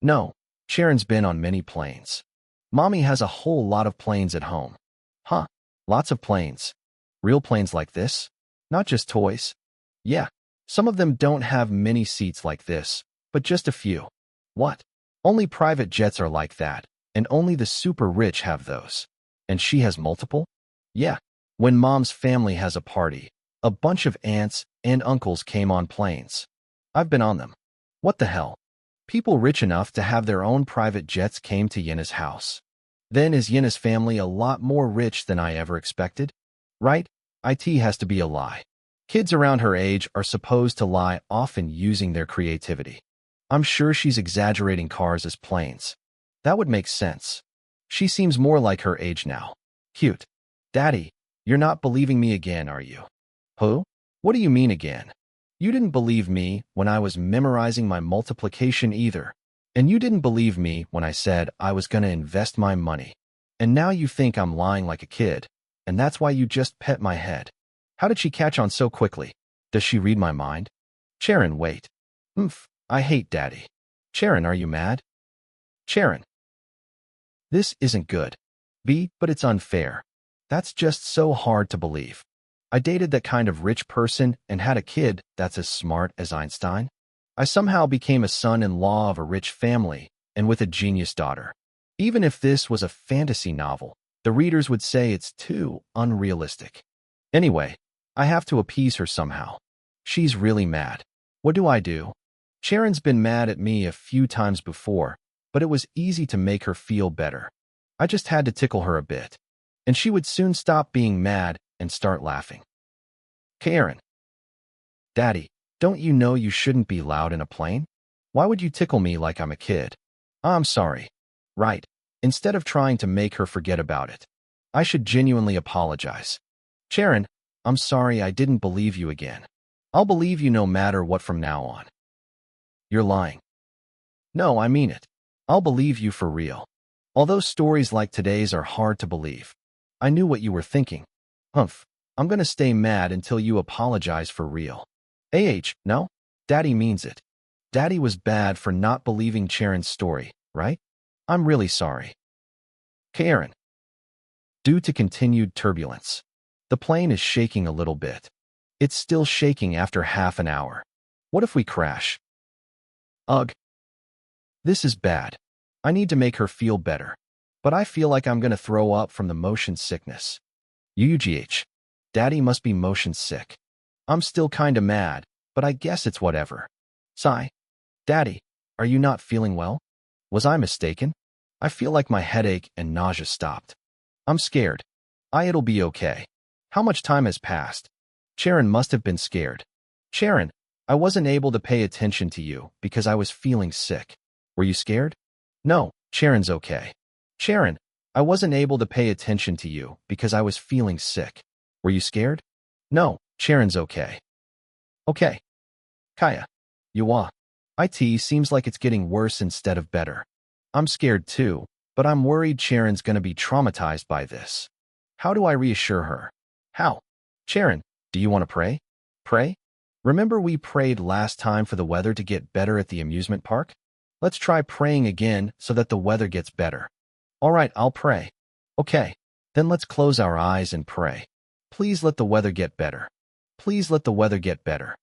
No, Charon's been on many planes. Mommy has a whole lot of planes at home. Huh, lots of planes. Real planes like this? Not just toys? Yeah, some of them don't have many seats like this, but just a few. What? Only private jets are like that. And only the super rich have those. And she has multiple? Yeah. When Mom's family has a party, a bunch of aunts and uncles came on planes. I've been on them. What the hell? People rich enough to have their own private jets came to Yena's house. Then is Yena's family a lot more rich than I ever expected? Right? It has to be a lie. Kids around her age are supposed to lie, often using their creativity. I'm sure she's exaggerating cars as planes. That would make sense. She seems more like her age now. Cute. Daddy, you're not believing me again, are you? Who? What do you mean again? You didn't believe me when I was memorizing my multiplication either. And you didn't believe me when I said I was going to invest my money. And now you think I'm lying like a kid, and that's why you just pet my head. How did she catch on so quickly? Does she read my mind? Charon, wait. I hate Daddy. Charon, are you mad? Charon. This isn't good. But it's unfair. That's just so hard to believe. I dated that kind of rich person and had a kid that's as smart as Einstein. I somehow became a son-in-law of a rich family and with a genius daughter. Even if this was a fantasy novel, the readers would say it's too unrealistic. Anyway, I have to appease her somehow. She's really mad. What do I do? Charon's been mad at me a few times before, but it was easy to make her feel better. I just had to tickle her a bit, and she would soon stop being mad and start laughing. Charon. Daddy, don't you know you shouldn't be loud in a plane? Why would you tickle me like I'm a kid? I'm sorry. Right. Instead of trying to make her forget about it, I should genuinely apologize. Charon, I'm sorry I didn't believe you again. I'll believe you no matter what from now on. You're lying. No, I mean it. I'll believe you for real. Although stories like today's are hard to believe. I knew what you were thinking. Humph. I'm gonna stay mad until you apologize for real. No? Daddy means it. Daddy was bad for not believing Charon's story, right? I'm really sorry. Karen. Due to continued turbulence, the plane is shaking a little bit. It's still shaking after half an hour. What if we crash? Ugh. This is bad. I need to make her feel better. But I feel like I'm gonna throw up from the motion sickness. UGH. Daddy must be motion sick. I'm still kinda mad, but I guess it's whatever. Sigh. Daddy, are you not feeling well? Was I mistaken? I feel like my headache and nausea stopped. I'm scared. It'll be okay. How much time has passed? Charon must have been scared. Charon, I wasn't able to pay attention to you because I was feeling sick. Were you scared? No, Charon's okay. Charon, I wasn't able to pay attention to you because I was feeling sick. Were you scared? No, Charon's okay. Okay. Kaya. Yuwa. It seems like it's getting worse instead of better. I'm scared too, but I'm worried Charon's gonna be traumatized by this. How do I reassure her? How? Charon, do you want to pray? Pray? Remember we prayed last time for the weather to get better at the amusement park? Let's try praying again so that the weather gets better. All right, I'll pray. Okay, then let's close our eyes and pray. Please let the weather get better. Please let the weather get better.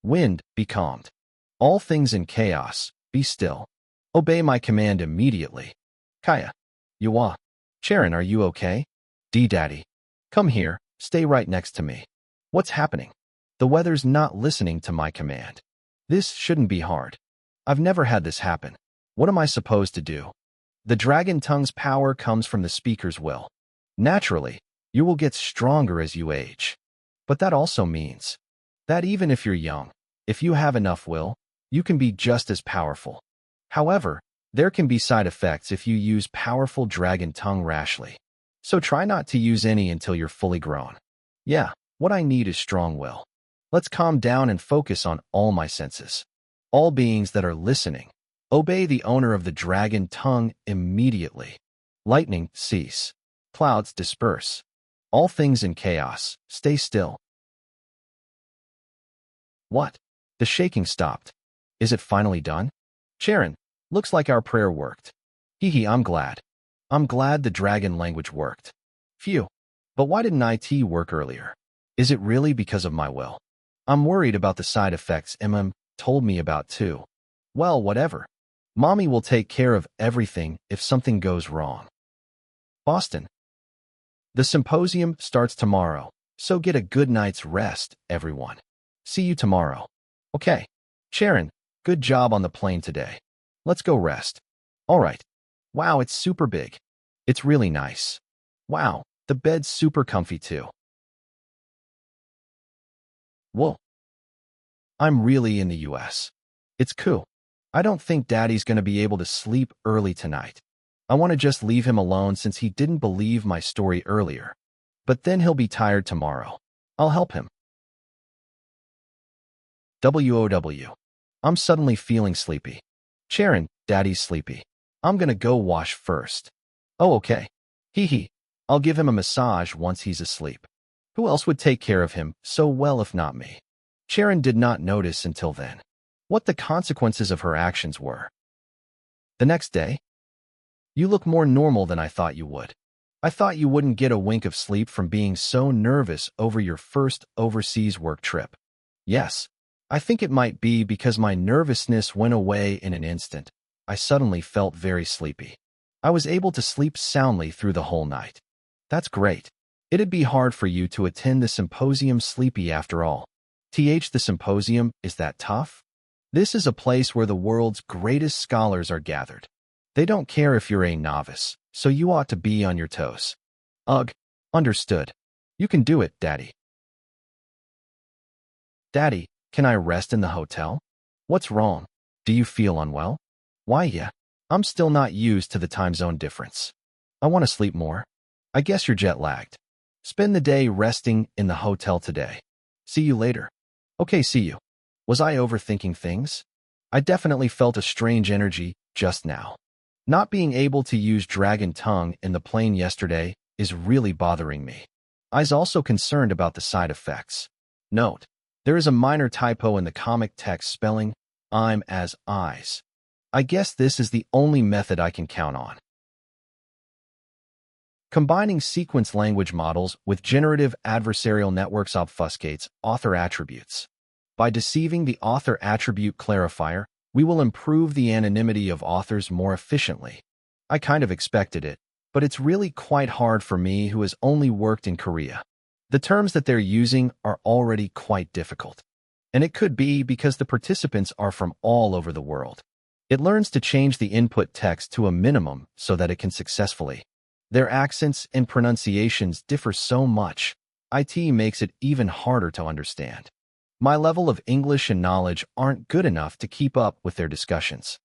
Wind, be calmed. All things in chaos, be still. Obey my command immediately. Kaya. Yuwa. Charon, are you okay? Daddy. Come here, stay right next to me. What's happening? The weather's not listening to my command. This shouldn't be hard. I've never had this happen. What am I supposed to do? The dragon tongue's power comes from the speaker's will. Naturally, you will get stronger as you age. But that also means that even if you're young, if you have enough will, you can be just as powerful. However, there can be side effects if you use powerful dragon tongue rashly. So try not to use any until you're fully grown. Yeah, what I need is strong will. Let's calm down and focus on all my senses. All beings that are listening, obey the owner of the dragon tongue immediately. Lightning, cease. Clouds, disperse. All things in chaos, stay still. What? The shaking stopped. Is it finally done? Charon, looks like our prayer worked. Hee, I'm glad. I'm glad the dragon language worked. Phew. But why didn't it work earlier? Is it really because of my will? I'm worried about the side effects told me about too. Well, whatever. Mommy will take care of everything if something goes wrong. Boston. The symposium starts tomorrow, so get a good night's rest, everyone. See you tomorrow. Okay. Charon, good job on the plane today. Let's go rest. All right. Wow, it's super big. It's really nice. Wow, the bed's super comfy too. Whoa. I'm really in the US. It's cool. I don't think Daddy's gonna be able to sleep early tonight. I want to just leave him alone since he didn't believe my story earlier. But then he'll be tired tomorrow. I'll help him. WOW. I'm suddenly feeling sleepy. Charon, Daddy's sleepy. I'm gonna go wash first. Oh, okay. Hee. I'll give him a massage once he's asleep. Who else would take care of him so well if not me? Charon did not notice until then what the consequences of her actions were. The next day, you look more normal than I thought you would. I thought you wouldn't get a wink of sleep from being so nervous over your first overseas work trip. Yes, I think it might be because my nervousness went away in an instant. I suddenly felt very sleepy. I was able to sleep soundly through the whole night. That's great. It'd be hard for you to attend the symposium sleepy after all. The symposium, is that tough? This is a place where the world's greatest scholars are gathered. They don't care if you're a novice, so you ought to be on your toes. Ugh, understood. You can do it, Daddy. Daddy, can I rest in the hotel? What's wrong? Do you feel unwell? Why, yeah. I'm still not used to the time zone difference. I want to sleep more. I guess you're jet-lagged. Spend the day resting in the hotel today. See you later. Okay, see you. Was I overthinking things? I definitely felt a strange energy just now. Not being able to use dragon tongue in the plane yesterday is really bothering me. I's also concerned about the side effects. Note, there is a minor typo in the comic text spelling I'm as eyes. I guess this is the only method I can count on. Combining sequence language models with generative adversarial networks obfuscates author attributes. By deceiving the author attribute clarifier, we will improve the anonymity of authors more efficiently. I kind of expected it, but it's really quite hard for me who has only worked in Korea. The terms that they're using are already quite difficult. And it could be because the participants are from all over the world. It learns to change the input text to a minimum so that it can successfully. Their accents and pronunciations differ so much, it makes it even harder to understand. My level of English and knowledge aren't good enough to keep up with their discussions.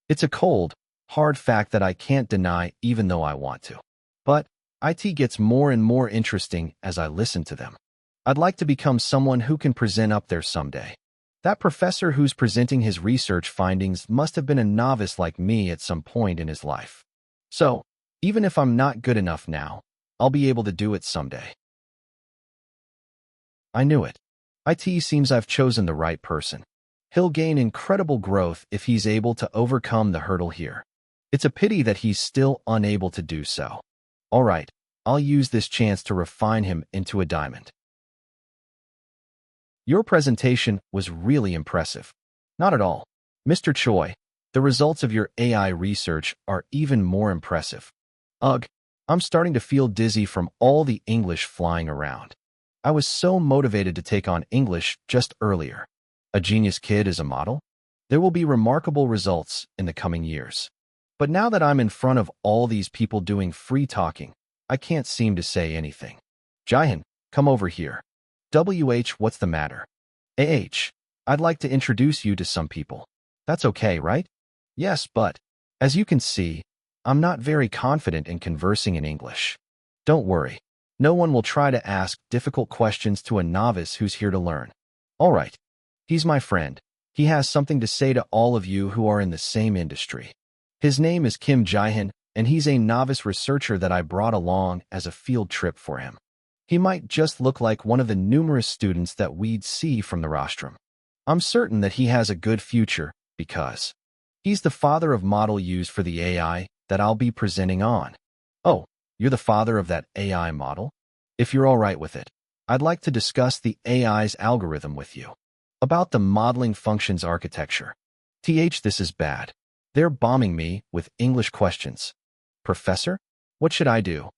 It's a cold, hard fact that I can't deny even though I want to. But it gets more and more interesting as I listen to them. I'd like to become someone who can present up there someday. That professor who's presenting his research findings must have been a novice like me at some point in his life. So, even if I'm not good enough now, I'll be able to do it someday. I knew it. It seems I've chosen the right person. He'll gain incredible growth if he's able to overcome the hurdle here. It's a pity that he's still unable to do so. All right, I'll use this chance to refine him into a diamond. Your presentation was really impressive. Not at all. Mr. Choi, the results of your AI research are even more impressive. Ugh, I'm starting to feel dizzy from all the English flying around. I was so motivated to take on English just earlier. A genius kid is a model? There will be remarkable results in the coming years. But now that I'm in front of all these people doing free talking, I can't seem to say anything. Jaehyun, come over here. What's the matter? I'd like to introduce you to some people. That's okay, right? Yes, but, as you can see, I'm not very confident in conversing in English. Don't worry. No one will try to ask difficult questions to a novice who's here to learn. All right. He's my friend. He has something to say to all of you who are in the same industry. His name is Kim Jaehyun, and he's a novice researcher that I brought along as a field trip for him. He might just look like one of the numerous students that we'd see from the rostrum. I'm certain that he has a good future because he's the father of model used for the AI that I'll be presenting on. Oh, you're the father of that AI model? If you're all right with it, I'd like to discuss the AI's algorithm with you. About the modeling functions architecture. This is bad. They're bombing me with English questions. Professor, what should I do?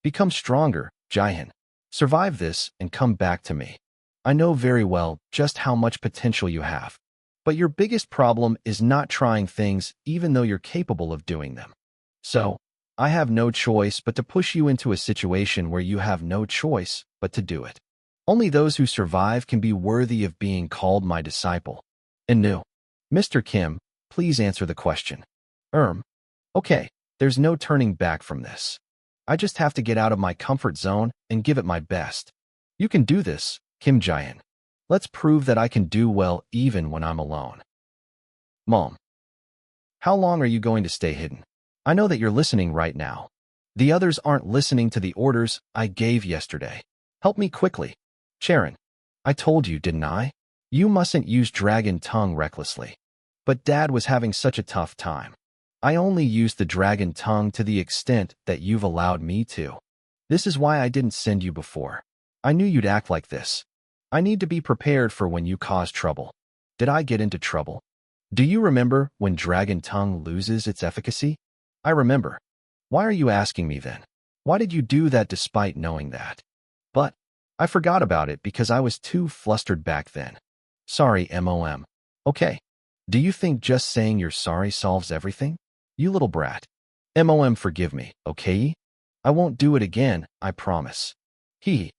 Become stronger, Jaehyun. Survive this and come back to me. I know very well just how much potential you have. But your biggest problem is not trying things even though you're capable of doing them. So, I have no choice but to push you into a situation where you have no choice but to do it. Only those who survive can be worthy of being called my disciple. And no. Mr. Kim, please answer the question. Okay, there's no turning back from this. I just have to get out of my comfort zone and give it my best. You can do this, Kim Jaehyun. Let's prove that I can do well even when I'm alone. Mom. How long are you going to stay hidden? I know that you're listening right now. The others aren't listening to the orders I gave yesterday. Help me quickly. Sharon, I told you, didn't I? You mustn't use dragon tongue recklessly. But Dad was having such a tough time. I only used the dragon tongue to the extent that you've allowed me to. This is why I didn't send you before. I knew you'd act like this. I need to be prepared for when you cause trouble. Did I get into trouble? Do you remember when dragon tongue loses its efficacy? I remember. Why are you asking me then? Why did you do that despite knowing that? But I forgot about it because I was too flustered back then. Sorry, Mom. Okay. Do you think just saying you're sorry solves everything? You little brat. Mom, forgive me, okay? I won't do it again, I promise. She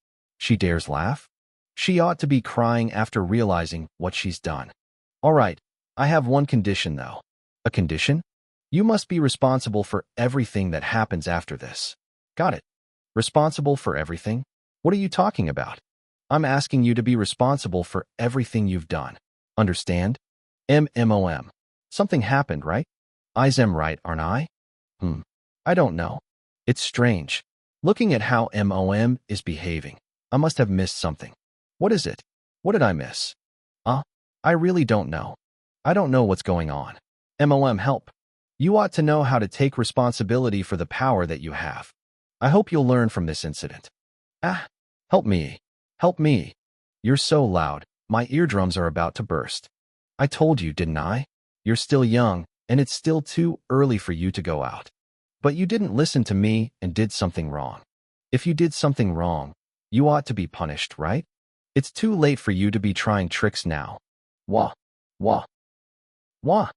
dares laugh? She ought to be crying after realizing what she's done. All right, I have one condition though. A condition? You must be responsible for everything that happens after this. Got it. Responsible for everything? What are you talking about? I'm asking you to be responsible for everything you've done. Understand? MMOM. Something happened, right? I'm right, aren't I? I don't know. It's strange. Looking at how MOM is behaving, I must have missed something. What is it? What did I miss? I really don't know. I don't know what's going on. MOM, help. You ought to know how to take responsibility for the power that you have. I hope you'll learn from this incident. Help me. Help me. You're so loud. My eardrums are about to burst. I told you, didn't I? You're still young, and it's still too early for you to go out. But you didn't listen to me and did something wrong. If you did something wrong, you ought to be punished, right? It's too late for you to be trying tricks now. Wah. Wah. Wah.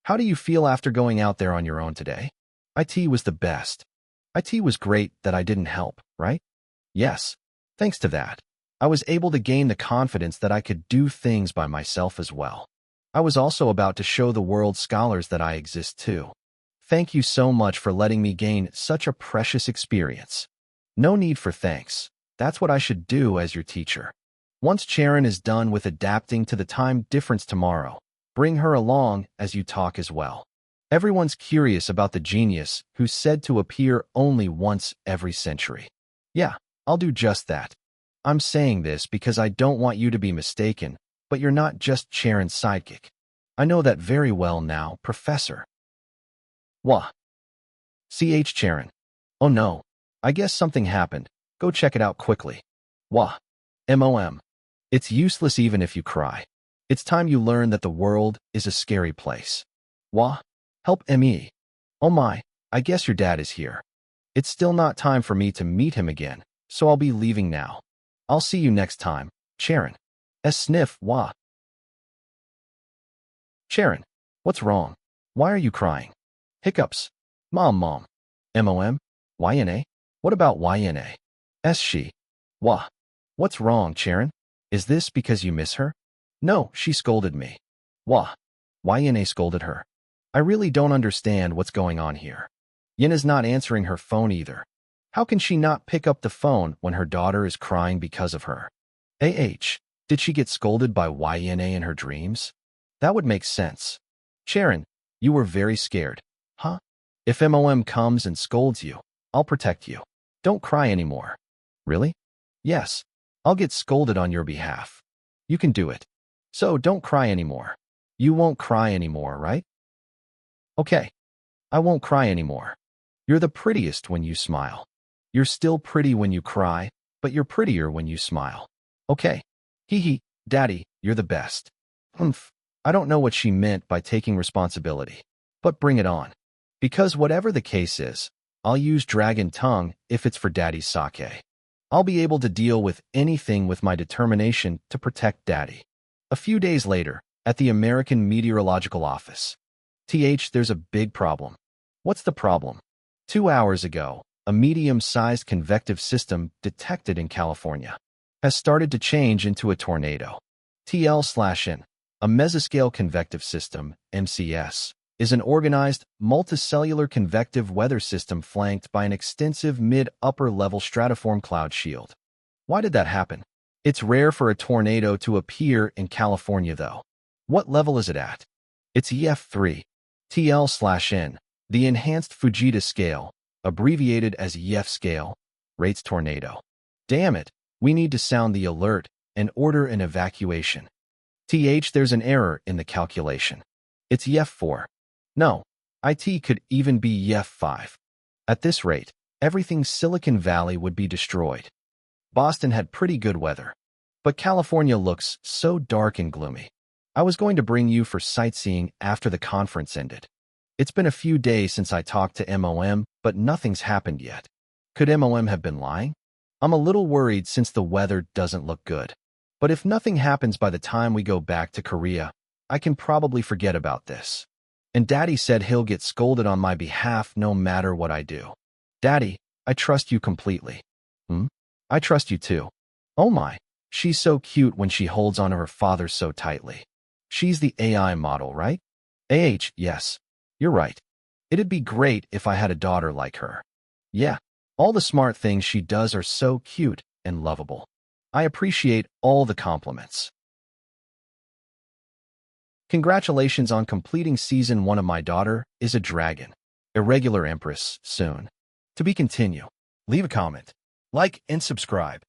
How do you feel after going out there on your own today? IT was the best. IT was great that I didn't help, right? Yes. Thanks to that, I was able to gain the confidence that I could do things by myself as well. I was also about to show the world scholars that I exist too. Thank you so much for letting me gain such a precious experience. No need for thanks. That's what I should do as your teacher. Once Charon is done with adapting to the time difference tomorrow, bring her along as you talk as well. Everyone's curious about the genius who's said to appear only once every century. Yeah, I'll do just that. I'm saying this because I don't want you to be mistaken, but you're not just Charon's sidekick. I know that very well now, Professor. Wah. Charon. Oh no, I guess something happened. Go check it out quickly. Wah. MOM. It's useless even if you cry. It's time you learn that the world is a scary place. Wah. Help me. Oh my, I guess your dad is here. It's still not time for me to meet him again, so I'll be leaving now. I'll see you next time, Charon. Sniff, wah. Charon, what's wrong? Why are you crying? Hiccups. Mom. MOM? YNA? What about YNA? She. Wah. What's wrong, Charon? Is this because you miss her? No, she scolded me. Wah. YNA scolded her. I really don't understand what's going on here. Yina's not answering her phone either. How can she not pick up the phone when her daughter is crying because of her? Did she get scolded by YNA in her dreams? That would make sense. Charon, you were very scared. Huh? If MOM comes and scolds you, I'll protect you. Don't cry anymore. Really? Yes. I'll get scolded on your behalf. You can do it. So don't cry anymore. You won't cry anymore, right? Okay. I won't cry anymore. You're the prettiest when you smile. You're still pretty when you cry, but you're prettier when you smile. Okay. Hee, Daddy, you're the best. I don't know what she meant by taking responsibility, but bring it on. Because whatever the case is, I'll use dragon tongue if it's for Daddy's sake. I'll be able to deal with anything with my determination to protect Daddy. A few days later, at the American Meteorological Office. There's a big problem. What's the problem? 2 hours ago, a medium-sized convective system detected in California has started to change into a tornado. TL/N, a mesoscale convective system, MCS, is an organized, multicellular convective weather system flanked by an extensive mid-upper level stratiform cloud shield. Why did that happen? It's rare for a tornado to appear in California, though. What level is it at? It's EF3. TL/N, the Enhanced Fujita Scale, abbreviated as EF scale, rates tornado. Damn it, we need to sound the alert and order an evacuation. There's an error in the calculation. It's EF4. No, IT could even be EF5. At this rate, everything Silicon Valley would be destroyed. Boston had pretty good weather, but California looks so dark and gloomy. I was going to bring you for sightseeing after the conference ended. It's been a few days since I talked to MOM, but nothing's happened yet. Could MOM have been lying? I'm a little worried since the weather doesn't look good. But if nothing happens by the time we go back to Korea, I can probably forget about this. And Daddy said he'll get scolded on my behalf no matter what I do. Daddy, I trust you completely. I trust you too. Oh my, she's so cute when she holds onto her father so tightly. She's the AI model, right? Yes, you're right. It'd be great if I had a daughter like her. Yeah, All the smart things she does are so cute and lovable. I appreciate all the compliments. Congratulations on completing season 1 of My Daughter is a Dragon. Irregular Empress, soon. To be continued. Leave a comment, like, and subscribe.